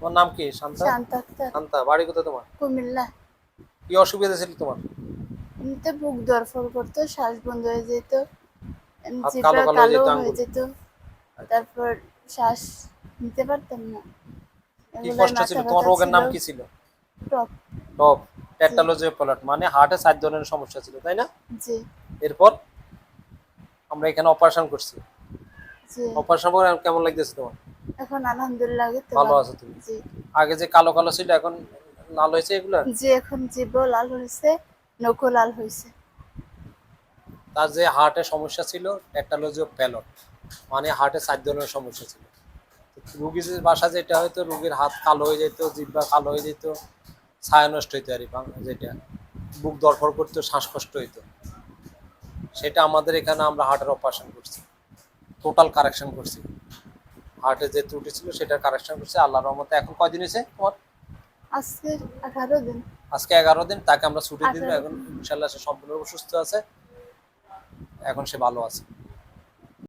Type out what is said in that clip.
তোমার নাম কি? শান্তা? শান্ত আক্তার। শান্তা, বাড়ি কোথায় তোমার? কুমিল্লা। কি অসুবিধা ছিল তোমার? এমনিতে বুক ধড়ফড় করতো, শ্বাস বন্ধ হয়ে যেত, হাত কালো জিহ্বা কালো হয়ে কালো যেত, হয়ে আঙ্গুল? যেত, আচ্ছা। তারপর শ্বাস নিতে পারতাম না, কি এগুলোই কষ্ট ছিল মাথা তোমার? ব্যথা রোগের ছিল। নাম কি ছিল? টপ। টপ। জি। টেট্রালজিওপ্লাট মানে হার্টে 4 ধরনের সমস্যা ছিল, তাই না? জি। এরপর আমরা এখানে অপারেশন করছি। জি। অপারেশন করে কেমন লাগতেছে তোমার? এখন আলহামদুলিল্লাহ তো ভালো ভালো। আছো তুমি? জি। আগে যে কালো কালো ছিল এখন লাল হয়েছে এগুলা? জি, এখন জিভও লাল হয়েছে, নখও লাল হয়েছে। তার যে হার্টের সমস্যা ছিল টেট্রালজিওপ্লাট মানে হার্টে 4 ধরনের সমস্যা ছিল। রুগীর বাসা যেটা হয়তো রুগীর হাত কালো হয়ে যেত, জিহ্বা কালো হয়ে যেত, ছায়া নষ্ট হইতো আর যেটা বুক ধড়ফড় করতো, শ্বাসকষ্ট হইতো, সেটা আমাদের এখানে আমরা হার্টের অপারেশন করছি, টোটাল কারেকশন করছি। হার্টে যে ত্রুটি ছিল সেটা কারেকশন করছে আল্লাহর রহমতে। এখন কয়দিন হয়েছে তোমার? আজকে 18 দিন। আজকে 11 দিন। তাকে আমরা ছুটি দিব, 18 এখন দিন। ইনশাল্লাহ সে সম্পূর্ণ সুস্থ আছে, এখন সে ভালো আছে।